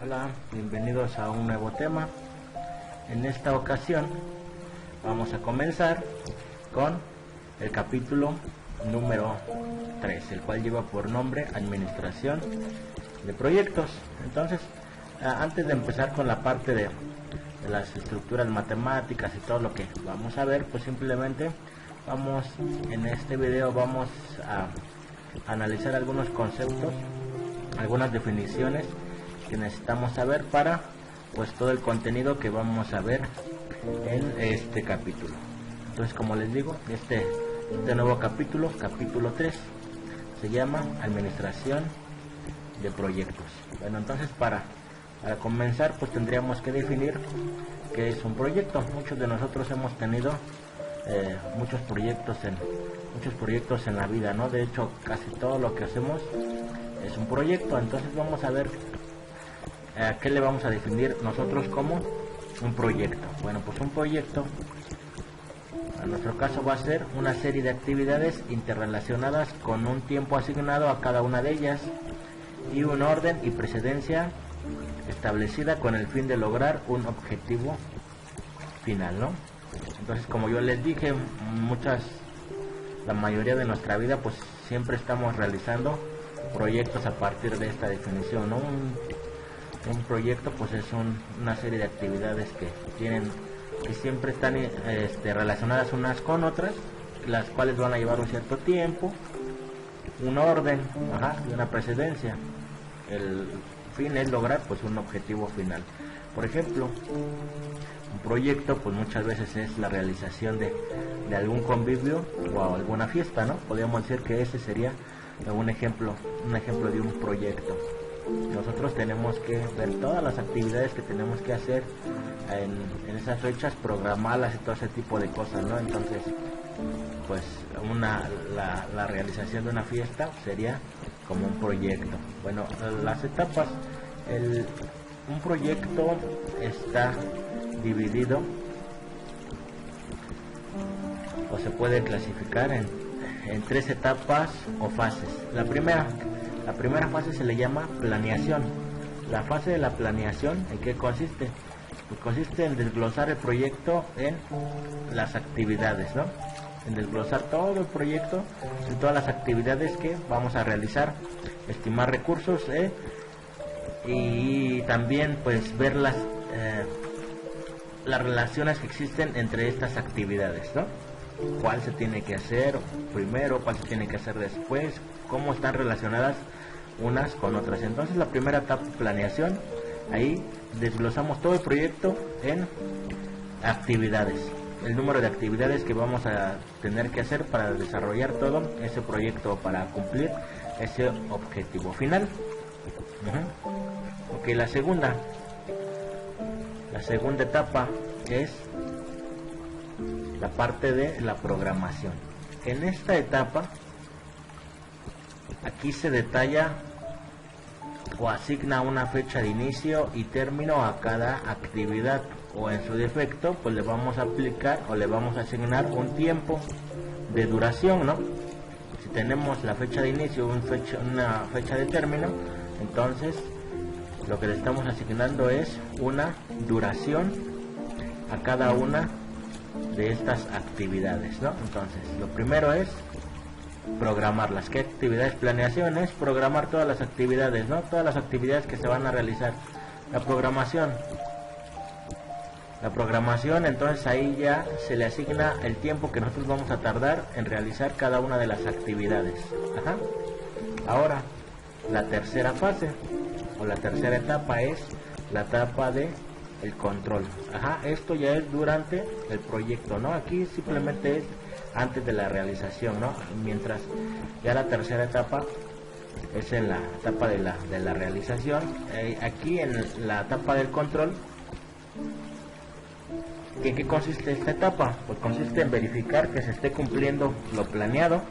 Hola, bienvenidos a un nuevo tema. En esta ocasión vamos a comenzar con el capítulo número 3, el cual lleva por nombre Administración de Proyectos. Entonces, antes de empezar con la parte de las estructuras matemáticas y todo lo que vamos a ver, pues simplemente en este video vamos a analizar algunos conceptos, algunas definiciones que necesitamos saber para pues todo el contenido que vamos a ver en este capítulo. Entonces, como les digo, este nuevo capítulo 3, se llama Administración de Proyectos. Bueno, entonces para comenzar, pues tendríamos que definir qué es un proyecto. Muchos de nosotros hemos tenido muchos proyectos en la vida, ¿no? De hecho, casi todo lo que hacemos es un proyecto. Entonces vamos a ver qué le vamos a definir nosotros como un proyecto. Bueno, pues un proyecto, en nuestro caso, va a ser una serie de actividades interrelacionadas con un tiempo asignado a cada una de ellas y un orden y precedencia establecida con el fin de lograr un objetivo final, ¿no? Entonces, como yo les dije, la mayoría de nuestra vida pues siempre estamos realizando proyectos a partir de esta definición, ¿no? Un proyecto pues es una serie de actividades que siempre están relacionadas unas con otras, las cuales van a llevar un cierto tiempo, un orden y una precedencia. El fin es lograr pues un objetivo final. Por ejemplo, un proyecto pues muchas veces es la realización de algún convivio o alguna fiesta, ¿no? Podríamos decir que ese sería un ejemplo de un proyecto. Nosotros tenemos que ver todas las actividades que tenemos que hacer en esas fechas, programarlas y todo ese tipo de cosas, ¿no? Entonces, pues la realización de una fiesta sería como un proyecto. Bueno, las etapas, un proyecto está dividido o se puede clasificar en 3 etapas o fases. La primera fase se le llama planeación. La fase de la planeación, ¿en qué consiste? Pues consiste en desglosar el proyecto en las actividades, ¿no? En desglosar todo el proyecto en todas las actividades que vamos a realizar, estimar recursos y también pues ver las relaciones que existen entre estas actividades, ¿no? Cuál se tiene que hacer primero, cuál se tiene que hacer después, cómo están relacionadas unas con otras. Entonces, la primera etapa, planeación, ahí desglosamos todo el proyecto en actividades, el número de actividades que vamos a tener que hacer para desarrollar todo ese proyecto, para cumplir ese objetivo final. Ok, la segunda etapa es la parte de la programación. En esta etapa, aquí se detalla o asigna una fecha de inicio y término a cada actividad, o en su defecto pues le vamos a aplicar o le vamos a asignar un tiempo de duración, ¿no? Si tenemos la fecha de inicio, una fecha de término, entonces lo que le estamos asignando es una duración a cada una de estas actividades, ¿no? Entonces, lo primero es programarlas. ¿Qué actividades? Planeación es programar todas las actividades, ¿no? Todas las actividades que se van a realizar. La programación, entonces ahí ya se le asigna el tiempo que nosotros vamos a tardar en realizar cada una de las actividades. Ahora, la tercera fase o la tercera etapa es la etapa de el control. Esto ya es durante el proyecto, ¿no? Aquí simplemente es antes de la realización, ¿no? Mientras ya la tercera etapa es en la etapa de la realización. Aquí en la etapa del control, ¿en qué consiste esta etapa? Pues consiste en verificar que se esté cumpliendo lo planeado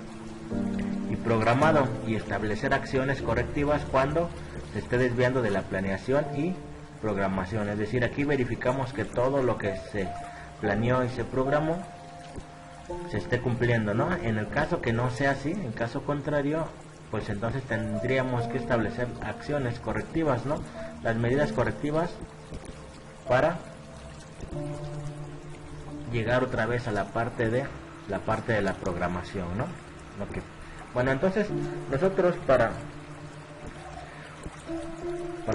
y programado y establecer acciones correctivas cuando se esté desviando de la planeación y programación. Es decir, aquí verificamos que todo lo que se planeó y se programó se esté cumpliendo, ¿no? En el caso que no sea así, en caso contrario, pues entonces tendríamos que establecer acciones correctivas, ¿no? Las medidas correctivas para llegar otra vez a la parte de la programación, ¿no? Okay. Bueno, entonces nosotros para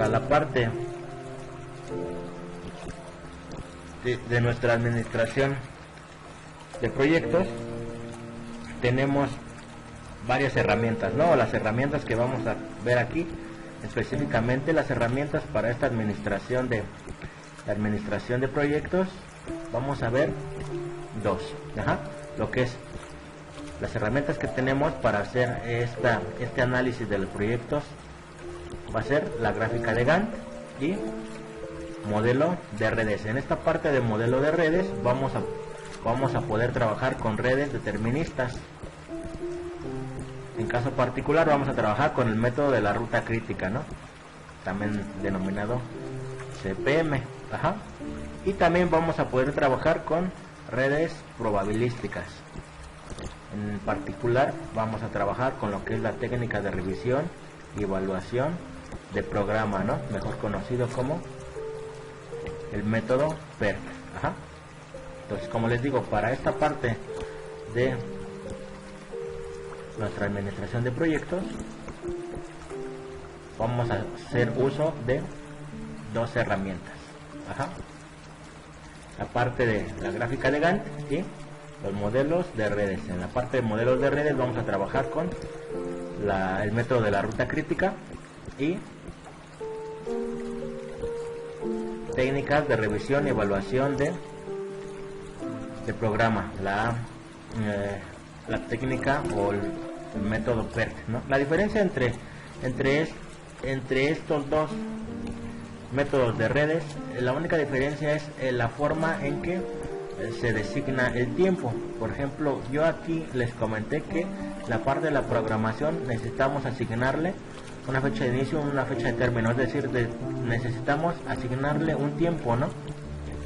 la parte de nuestra administración de proyectos tenemos varias herramientas, ¿no? Las herramientas que vamos a ver aquí, específicamente las herramientas para esta administración de proyectos, vamos a ver dos. Lo que es las herramientas que tenemos para hacer este análisis de los proyectos va a ser la gráfica de Gantt y modelo de redes. En esta parte de modelo de redes vamos a poder trabajar con redes deterministas. En caso particular vamos a trabajar con el método de la ruta crítica, ¿no? También denominado CPM. Y también vamos a poder trabajar con redes probabilísticas. En particular vamos a trabajar con lo que es la técnica de revisión y evaluación de programa, ¿no? Mejor conocido como el método PERT. Entonces, como les digo, para esta parte de nuestra administración de proyectos vamos a hacer uso de dos herramientas. La parte de la gráfica de Gantt y los modelos de redes. En la parte de modelos de redes vamos a trabajar con el método de la ruta crítica y técnicas de revisión y evaluación de programa, la técnica o el método PERT, ¿no? La diferencia entre estos dos métodos de redes, la única diferencia es la forma en que se designa el tiempo. Por ejemplo, yo aquí les comenté que la parte de la programación necesitamos asignarle una fecha de inicio, una fecha de término, es decir, necesitamos asignarle un tiempo, ¿no?,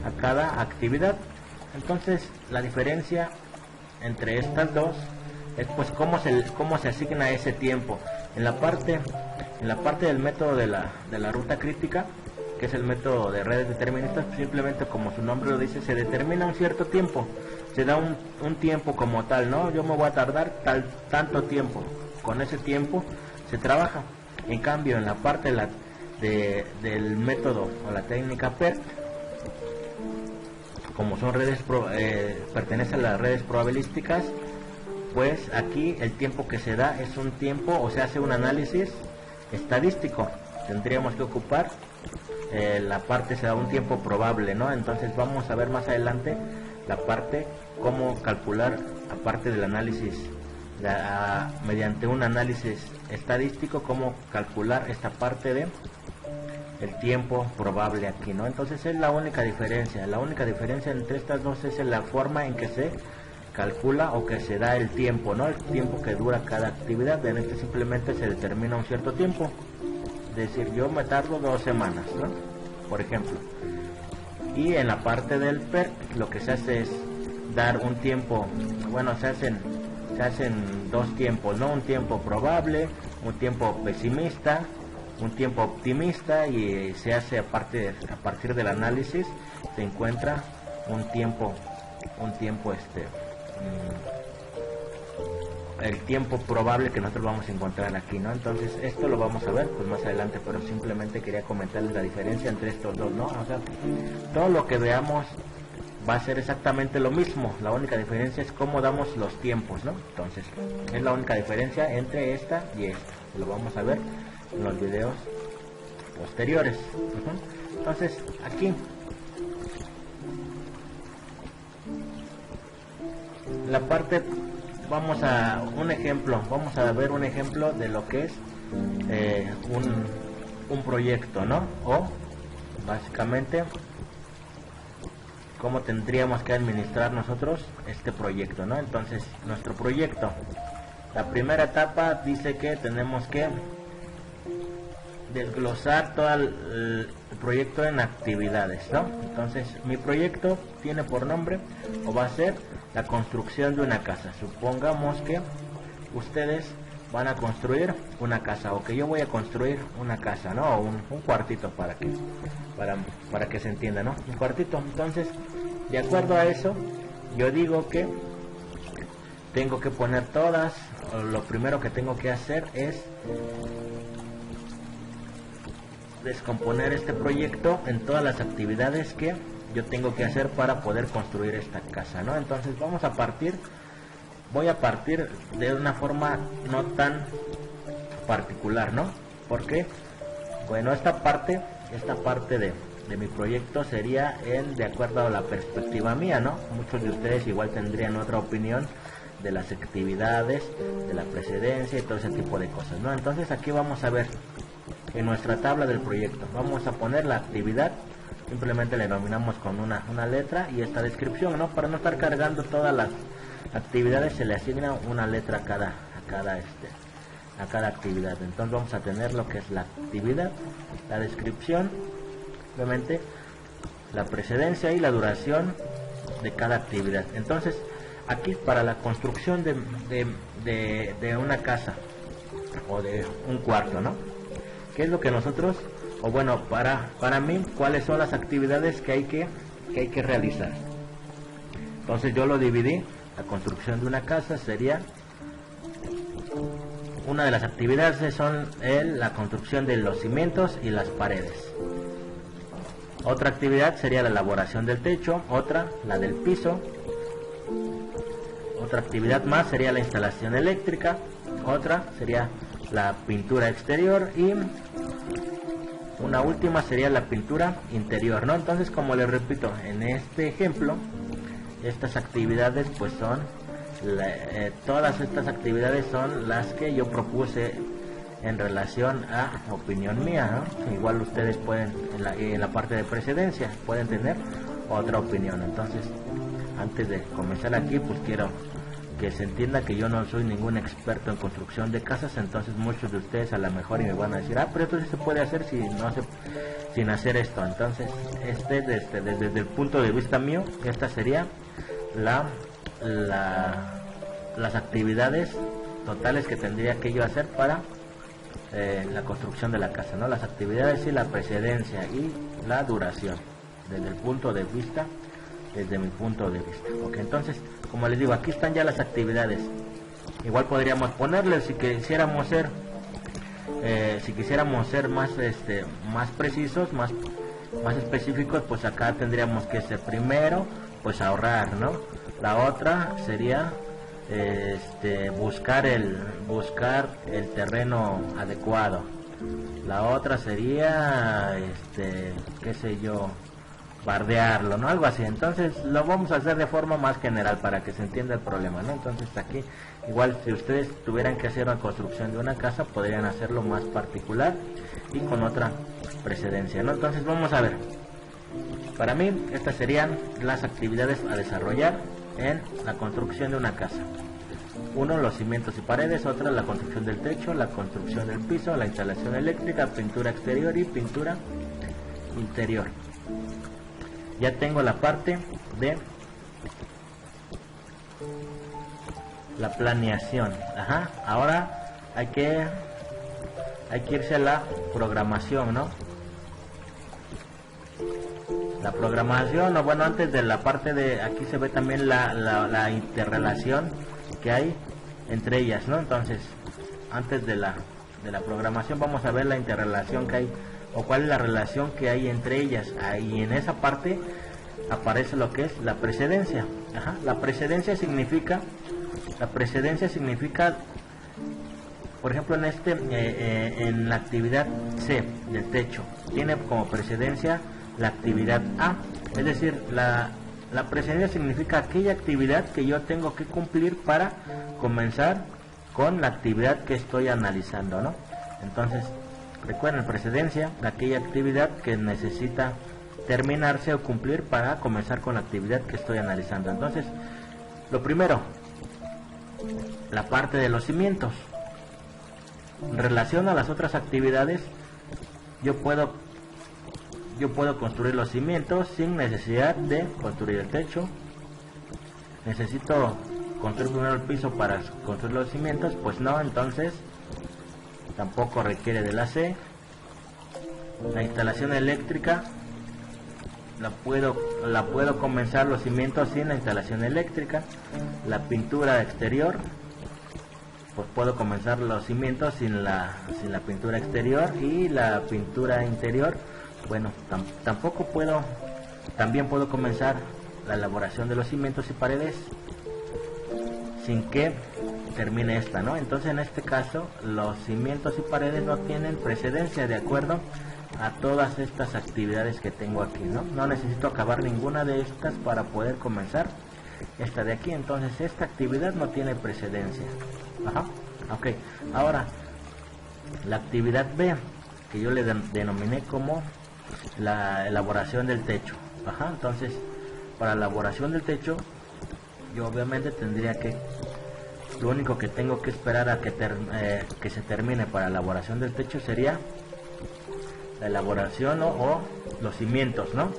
a cada actividad. Entonces, la diferencia entre estas dos es pues cómo se asigna ese tiempo. En la parte del método de la ruta crítica, que es el método de redes deterministas, simplemente como su nombre lo dice, se determina un cierto tiempo, se da un tiempo como tal, ¿no? Yo me voy a tardar tanto tiempo, con ese tiempo se trabaja. En cambio, en la parte del método o la técnica PERT, como son redes pertenece a las redes probabilísticas, pues aquí el tiempo que se da es un tiempo, o se hace un análisis estadístico. Tendríamos que ocupar la parte, se da un tiempo probable, ¿no? Entonces vamos a ver más adelante la parte, cómo calcular, aparte del análisis, mediante un análisis estadístico, cómo calcular esta parte de el tiempo probable aquí, ¿no? Entonces es la única diferencia entre estas dos es la forma en que se calcula o que se da el tiempo, ¿no? El tiempo que dura cada actividad. En este simplemente se determina un cierto tiempo, es decir, yo me tardo 2 semanas, ¿no?, por ejemplo. Y en la parte del PERT lo que se hace es dar un tiempo, bueno, se hacen dos tiempos, ¿no? Un tiempo probable, un tiempo pesimista, un tiempo optimista, y se hace a partir del análisis se encuentra un tiempo el tiempo probable que nosotros vamos a encontrar aquí, ¿no? Entonces esto lo vamos a ver pues más adelante, pero simplemente quería comentarles la diferencia entre estos dos, ¿no? O sea, todo lo que veamos va a ser exactamente lo mismo, la única diferencia es cómo damos los tiempos, ¿no? Entonces es la única diferencia entre esta y esta, lo vamos a ver en los videos posteriores. Entonces aquí la parte, vamos a ver un ejemplo de lo que es un proyecto, ¿no? O básicamente cómo tendríamos que administrar nosotros este proyecto, ¿no? Entonces nuestro proyecto, la primera etapa dice que tenemos que desglosar todo el proyecto en actividades, ¿no? Entonces mi proyecto tiene por nombre, o va a ser, la construcción de una casa. Supongamos que ustedes van a construir una casa, o que yo voy a construir una casa, ¿no? Un cuartito para que se entienda, ¿no? Un cuartito. Entonces, de acuerdo a eso, yo digo que tengo que poner todas, o lo primero que tengo que hacer es descomponer este proyecto en todas las actividades que yo tengo que hacer para poder construir esta casa, ¿no? Entonces voy a partir de una forma no tan particular, ¿no? Porque, bueno, esta parte de mi proyecto sería de acuerdo a la perspectiva mía, ¿no? Muchos de ustedes igual tendrían otra opinión de las actividades, de la precedencia y todo ese tipo de cosas, ¿no? Entonces aquí vamos a ver en nuestra tabla del proyecto, vamos a poner la actividad, simplemente le denominamos con una letra y esta descripción, ¿no? Para no estar cargando todas las actividades, se le asigna una letra a cada actividad. Entonces vamos a tener lo que es la actividad, la descripción, obviamente la precedencia y la duración de cada actividad. Entonces aquí para la construcción de una casa o de un cuarto, ¿no? ¿Qué es lo que nosotros, o bueno, para mí, cuáles son las actividades que hay que realizar? Entonces yo lo dividí. La construcción de una casa sería, una de las actividades son la construcción de los cimientos y las paredes. Otra actividad sería la elaboración del techo, otra la del piso. Otra actividad más sería la instalación eléctrica, otra sería la pintura exterior y una última sería la pintura interior, ¿no? Entonces, como les repito, en este ejemplo, estas actividades pues son todas estas actividades son las que yo propuse en relación a opinión mía, ¿no? Igual ustedes pueden en la parte de precedencia pueden tener otra opinión. Entonces, antes de comenzar aquí, pues quiero que se entienda que yo no soy ningún experto en construcción de casas. Entonces muchos de ustedes a lo mejor y me van a decir, pero esto sí se puede hacer sin hacer esto. Entonces desde el punto de vista mío, esta sería las actividades totales que tendría que yo hacer para la construcción de la casa, ¿no? Las actividades y la precedencia y la duración desde mi punto de vista. Ok, entonces, como les digo, aquí están ya las actividades. Igual podríamos ponerle, si quisiéramos ser más precisos, más específicos, pues acá tendríamos que ser primero, pues ahorrar, ¿no? La otra sería buscar el terreno adecuado. La otra sería qué sé yo, bardearlo, ¿no? Algo así. Entonces lo vamos a hacer de forma más general para que se entienda el problema, ¿no? Entonces aquí, igual si ustedes tuvieran que hacer una construcción de una casa, podrían hacerlo más particular y con otra precedencia, ¿no? Entonces vamos a ver. Para mí, estas serían las actividades a desarrollar en la construcción de una casa. Uno, los cimientos y paredes. Otra, la construcción del techo, la construcción del piso, la instalación eléctrica, pintura exterior y pintura interior. Ya tengo la parte de la planeación. Ahora hay que irse a la programación, ¿no? La programación, o bueno, antes de la parte de aquí se ve también la interrelación que hay entre ellas, ¿no? Entonces, antes de la programación vamos a ver la interrelación que hay, o cuál es la relación que hay entre ellas. Ahí en esa parte aparece lo que es la precedencia. La precedencia significa, por ejemplo, en la actividad C del techo, tiene como precedencia la actividad A, es decir, la precedencia significa aquella actividad que yo tengo que cumplir para comenzar con la actividad que estoy analizando, ¿no? Entonces, recuerden, precedencia, aquella actividad que necesita terminarse o cumplir para comenzar con la actividad que estoy analizando. Entonces, lo primero, la parte de los cimientos. En relación a las otras actividades, yo puedo construir los cimientos sin necesidad de construir el techo. Necesito construir primero el piso para construir los cimientos, pues no, entonces tampoco requiere de la C. La instalación eléctrica la puedo comenzar los cimientos sin la instalación eléctrica. La pintura exterior, pues puedo comenzar los cimientos sin la pintura exterior. Y la pintura interior, bueno, también puedo comenzar la elaboración de los cimientos y paredes sin que termine esta, ¿no? Entonces en este caso los cimientos y paredes no tienen precedencia de acuerdo a todas estas actividades que tengo aquí, ¿no? No necesito acabar ninguna de estas para poder comenzar esta de aquí. Entonces esta actividad no tiene precedencia. Ajá. Ok, ahora la actividad B, que yo le denominé como la elaboración del techo. Ajá. Entonces para la elaboración del techo yo obviamente tendría que, lo único que tengo que esperar a que se termine para la elaboración del techo sería la elaboración o los cimientos, ¿no?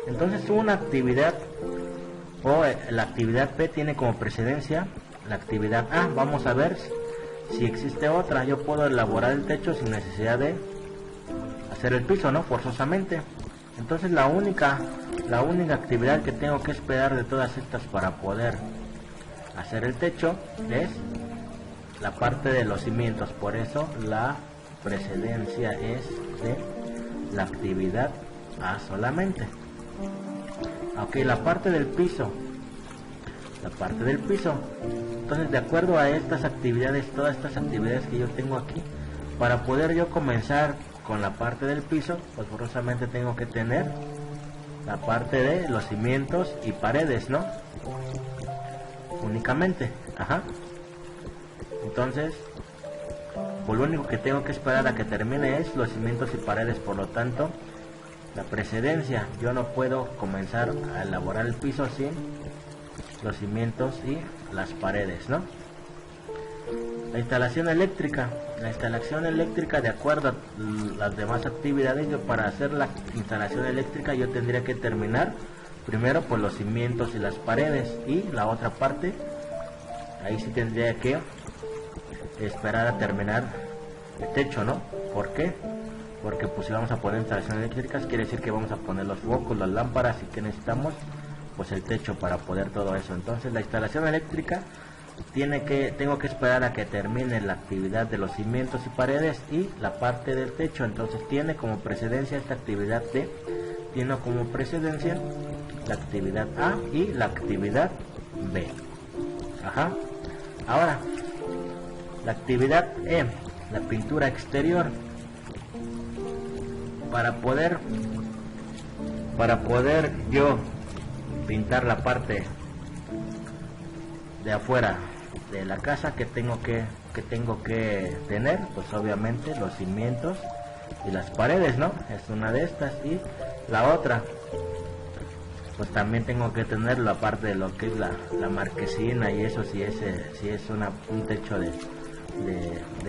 Entonces una actividad o la actividad B tiene como precedencia la actividad A. Vamos a ver si existe otra. Yo puedo elaborar el techo sin necesidad de hacer el piso, ¿no? Forzosamente. Entonces la única actividad que tengo que esperar de todas estas para poder hacer el techo es la parte de los cimientos. Por eso la precedencia es de la actividad A solamente. Ok, la parte del piso. Entonces de acuerdo a estas actividades, todas estas actividades que yo tengo aquí, para poder yo comenzar con la parte del piso, pues forzosamente tengo que tener la parte de los cimientos y paredes, ¿no? Únicamente. Ajá. Entonces pues lo único que tengo que esperar a que termine es los cimientos y paredes. Por lo tanto, la precedencia, yo no puedo comenzar a elaborar el piso sin los cimientos y las paredes, ¿no? La instalación eléctrica, de acuerdo a las demás actividades, yo para hacer la instalación eléctrica yo tendría que terminar primero por los cimientos y las paredes, y la otra parte ahí sí tendría que esperar a terminar el techo, ¿no? ¿Por qué? Porque pues si vamos a poner instalaciones eléctricas, quiere decir que vamos a poner los focos, las lámparas, y que necesitamos pues el techo para poder todo eso. Entonces la instalación eléctrica tengo que esperar a que termine la actividad de los cimientos y paredes y la parte del techo. Entonces tiene como precedencia esta actividad D, tiene como precedencia la actividad A y la actividad B. Ajá. Ahora la actividad E, la pintura exterior. Para poder yo pintar la parte de afuera de la casa, que tengo que tener, pues obviamente los cimientos y las paredes, ¿no? Es una de estas. Y la otra, pues también tengo que tener la parte de lo que es la marquesina, y eso si es un techo de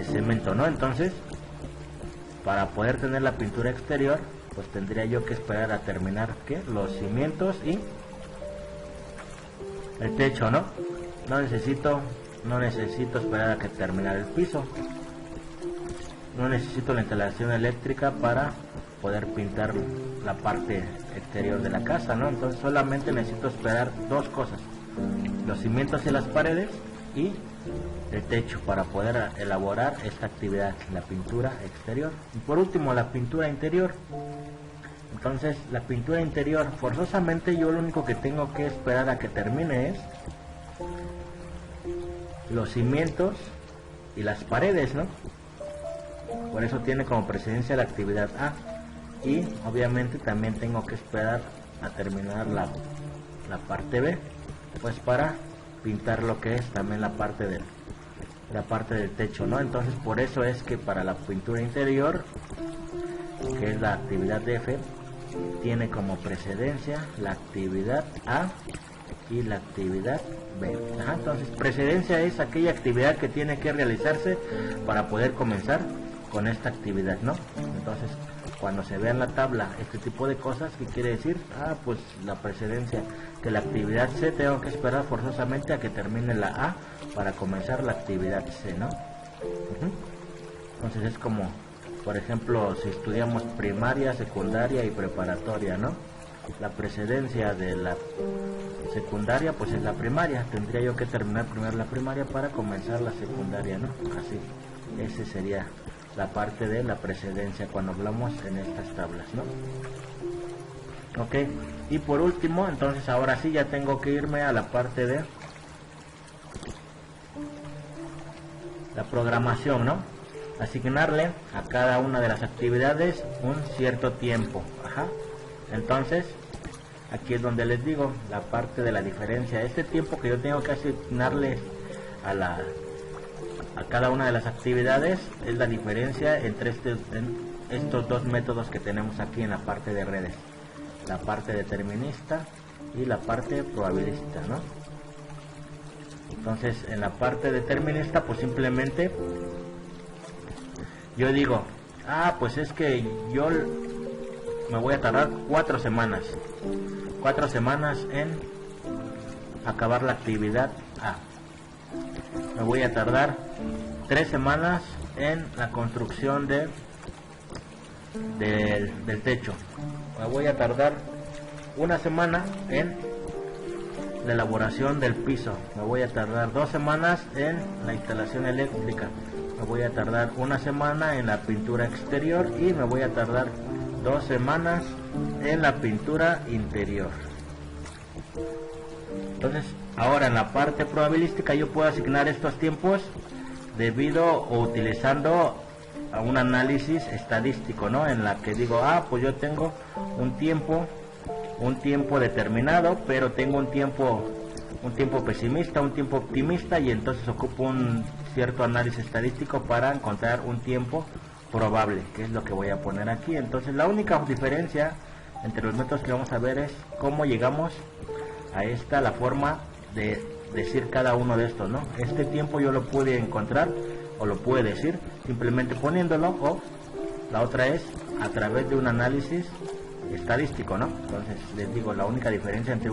cemento, ¿no? Entonces para poder tener la pintura exterior, pues tendría yo que esperar a terminar los cimientos y el techo, ¿no? No necesito esperar a que terminar el piso. No necesito la instalación eléctrica para poder pintar la parte exterior de la casa, ¿no? Entonces solamente necesito esperar dos cosas: los cimientos y las paredes y el techo, para poder elaborar esta actividad, la pintura exterior. Y por último, la pintura interior. Entonces la pintura interior, forzosamente yo lo único que tengo que esperar a que termine es los cimientos y las paredes, ¿no? Por eso tiene como precedencia la actividad A. Y obviamente también tengo que esperar a terminar la parte B, pues para pintar lo que es también la parte del techo, ¿no? Entonces por eso es que para la pintura interior, que es la actividad F, tiene como precedencia la actividad A y la actividad B. Ajá, entonces precedencia es aquella actividad que tiene que realizarse para poder comenzar con esta actividad, ¿no? Entonces cuando se vea en la tabla este tipo de cosas, ¿qué quiere decir? Pues la precedencia, que la actividad C tengo que esperar forzosamente a que termine la A para comenzar la actividad C, ¿no? Entonces es como, por ejemplo, si estudiamos primaria, secundaria y preparatoria, ¿no? La precedencia de la secundaria pues es la primaria, tendría yo que terminar primero la primaria para comenzar la secundaria, ¿no? Así, ese sería la parte de la precedencia cuando hablamos en estas tablas, ¿no? Ok, y por último, entonces ahora sí ya tengo que irme a la parte de la programación, ¿no? Asignarle a cada una de las actividades un cierto tiempo. Entonces aquí es donde les digo la parte de la diferencia. Este tiempo que yo tengo que asignarle a cada una de las actividades es la diferencia entre estos dos métodos que tenemos aquí en la parte de redes, la parte determinista y la parte probabilística, ¿no? Entonces en la parte determinista pues simplemente yo digo, pues es que yo me voy a tardar 4 semanas en acabar la actividad A. Me voy a tardar 3 semanas en la construcción del techo. Me voy a tardar 1 semana en la elaboración del piso. Me voy a tardar 2 semanas en la instalación eléctrica. Me voy a tardar 1 semana en la pintura exterior y me voy a tardar 2 semanas en la pintura interior. Entonces ahora en la parte probabilística yo puedo asignar estos tiempos debido o utilizando a un análisis estadístico, ¿no? En la que digo, pues yo tengo un tiempo determinado, pero tengo un tiempo pesimista, un tiempo optimista, y entonces ocupo un cierto análisis estadístico para encontrar un tiempo probable, que es lo que voy a poner aquí. Entonces la única diferencia entre los métodos que vamos a ver es cómo llegamos a la forma de decir cada uno de estos, ¿no? Este tiempo yo lo pude encontrar o lo pude decir simplemente poniéndolo, o la otra es a través de un análisis estadístico, ¿no? Entonces les digo, la única diferencia entre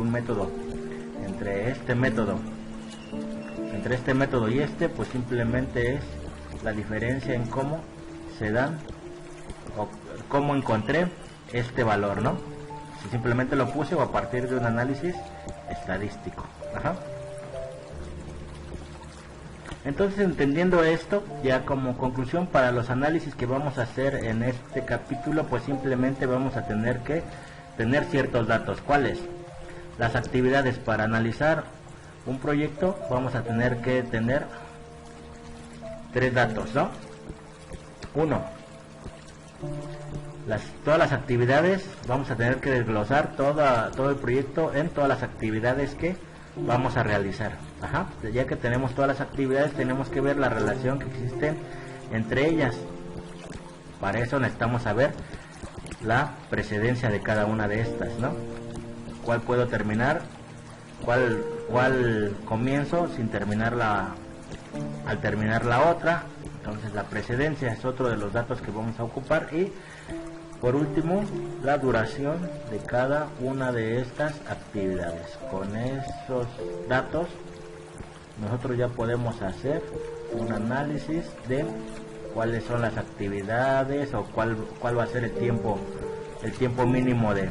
este método y este, pues simplemente es la diferencia en cómo se dan o cómo encontré este valor, ¿no? Si simplemente lo puse o a partir de un análisis estadístico. Entonces, entendiendo esto, ya como conclusión para los análisis que vamos a hacer en este capítulo, pues simplemente vamos a tener que tener ciertos datos. ¿Cuáles? Las actividades. Para analizar un proyecto vamos a tener que tener 3 datos, ¿no? 1, todas las actividades. Vamos a tener que desglosar todo el proyecto en todas las actividades que vamos a realizar. Ya que tenemos todas las actividades, tenemos que ver la relación que existe entre ellas. Para eso necesitamos saber la precedencia de cada una de estas, ¿no? ¿Cuál puedo terminar? ¿Cuál comienzo sin terminarla al terminar la otra? Entonces la precedencia es otro de los datos que vamos a ocupar. Y por último, la duración de cada una de estas actividades. Con esos datos nosotros ya podemos hacer un análisis de cuáles son las actividades o cuál va a ser el tiempo mínimo de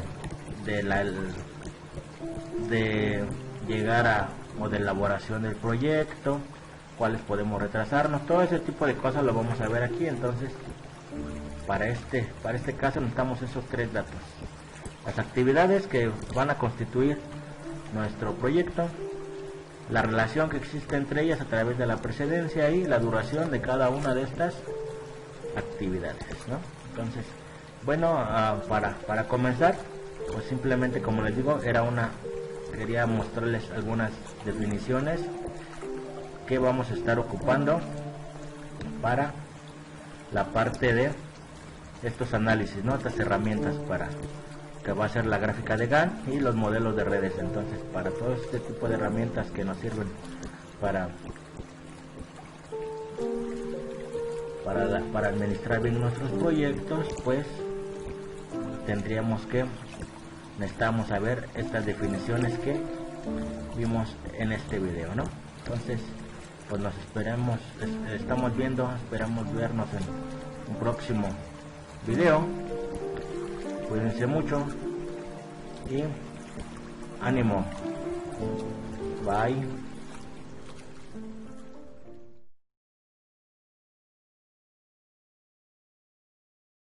llegar o de elaboración del proyecto, cuáles podemos retrasarnos. Todo ese tipo de cosas lo vamos a ver aquí. Entonces para este caso necesitamos esos 3 datos: las actividades que van a constituir nuestro proyecto, la relación que existe entre ellas a través de la precedencia y la duración de cada una de estas actividades, ¿no? Entonces, bueno, para comenzar, pues simplemente, como les digo, quería mostrarles algunas definiciones que vamos a estar ocupando para la parte de estos análisis, ¿no? Estas herramientas que va a ser la gráfica de Gantt y los modelos de redes. Entonces, para todo este tipo de herramientas que nos sirven para administrar bien nuestros proyectos, pues necesitamos saber estas definiciones que vimos en este video, ¿no? Entonces, pues esperamos vernos en un próximo video. Cuídense mucho y ánimo. Bye.